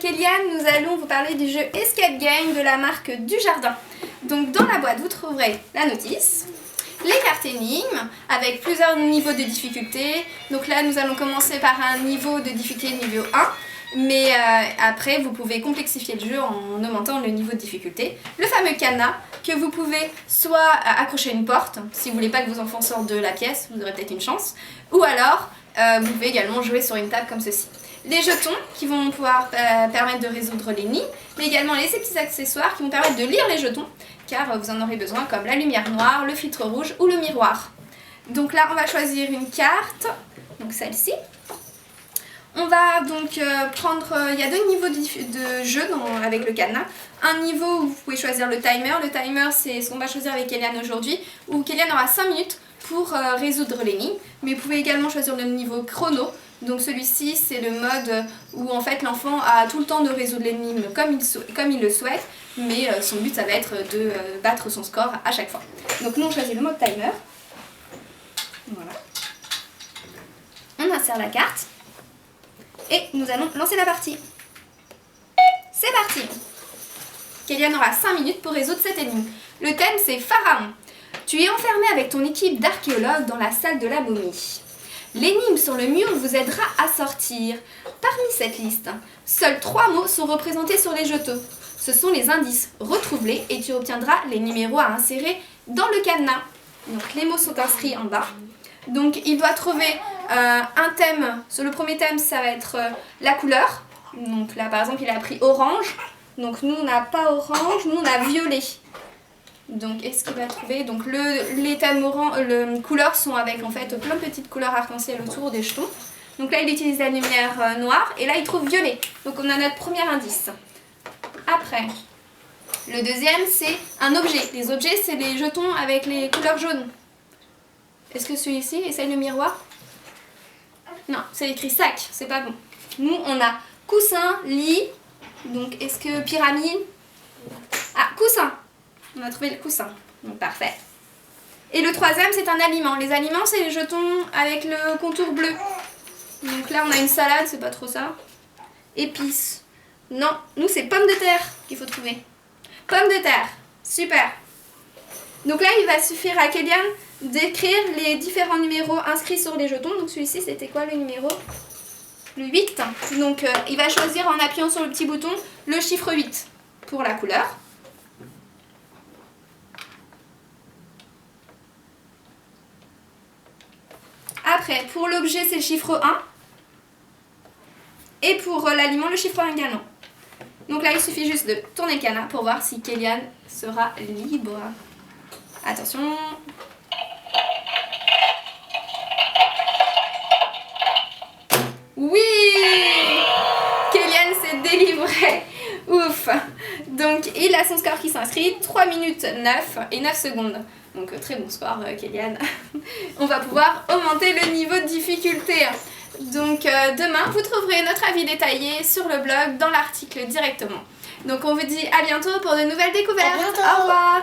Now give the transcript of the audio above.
Kéliane, nous allons vous parler du jeu Escape Game de la marque Dujardin. Donc dans la boîte, vous trouverez la notice, les cartes énigmes avec plusieurs niveaux de difficulté. Donc là, nous allons commencer par un niveau de difficulté niveau 1. Mais après, vous pouvez complexifier le jeu en augmentant le niveau de difficulté. Le fameux cadenas que vous pouvez soit accrocher à une porte, si vous voulez pas que vos enfants sortent de la pièce, vous aurez peut-être une chance. Ou alors, vous pouvez également jouer sur une table comme ceci. Les jetons qui vont pouvoir permettre de résoudre l'énigme, mais également ces petits accessoires qui vont permettre de lire les jetons, car vous en aurez besoin comme la lumière noire, le filtre rouge ou le miroir. Donc là, on va choisir une carte, donc celle-ci. On va donc prendre, il y a deux niveaux de jeu avec le cadenas. Un niveau où vous pouvez choisir le timer. Le timer, c'est ce qu'on va choisir avec Kéliane aujourd'hui, où Kéliane aura 5 minutes pour résoudre l'énigme. Mais vous pouvez également choisir le niveau chrono. Donc celui-ci, c'est le mode où en fait l'enfant a tout le temps de résoudre l'énigme comme il le souhaite, mais son but, ça va être de battre son score à chaque fois. Donc nous, on choisit le mode timer. Voilà. On insère la carte. Et nous allons lancer la partie. C'est parti! Kéliane aura 5 minutes pour résoudre cette énigme. Le thème, c'est Pharaon. Tu es enfermé avec ton équipe d'archéologues dans la salle de la momie. L'énigme sur le mur vous aidera à sortir. Parmi cette liste, seuls 3 mots sont représentés sur les jetons. Ce sont les indices. Retrouve-les et tu obtiendras les numéros à insérer dans le cadenas. Donc les mots sont inscrits en bas. Donc il doit trouver un thème. Sur le premier thème, ça va être la couleur. Donc là par exemple il a pris orange. Donc nous on n'a pas orange, nous on a violet. Donc est-ce qu'il va trouver? Donc les thèmes couleurs sont avec en fait plein de petites couleurs arc-en-ciel autour des jetons. Donc là il utilise la lumière noire et là il trouve violet. Donc on a notre premier indice. Après, le deuxième c'est un objet. Les objets c'est les jetons avec les couleurs jaunes. Est-ce que celui-ci essaye le miroir? Non, c'est écrit sac, c'est pas bon. Nous, on a coussin, lit, donc est-ce que pyramide? Ah, coussin. On a trouvé le coussin, donc parfait. Et le troisième, c'est un aliment. Les aliments, c'est les jetons avec le contour bleu. Donc là, on a une salade, c'est pas trop ça. Épices. Non, nous, c'est pommes de terre qu'il faut trouver. Pommes de terre, super. Donc là, il va suffire à Kéliane d'écrire les différents numéros inscrits sur les jetons. Donc celui-ci, c'était quoi le numéro? Le 8. Donc il va choisir en appuyant sur le petit bouton le chiffre 8 pour la couleur. Après, pour l'objet, c'est le chiffre 1. Et pour l'aliment, le chiffre 1 également. Donc là, il suffit juste de tourner le cadenas pour voir si Kéliane sera libre. Attention. Oui! Kéliane s'est délivrée. Ouf! Donc, il a son score qui s'inscrit. 3 minutes 9 et 9 secondes. Donc, très bon score, Kéliane. On va pouvoir augmenter le niveau de difficulté. Donc, demain, vous trouverez notre avis détaillé sur le blog, dans l'article directement. Donc, on vous dit à bientôt pour de nouvelles découvertes. À bientôt. Au revoir!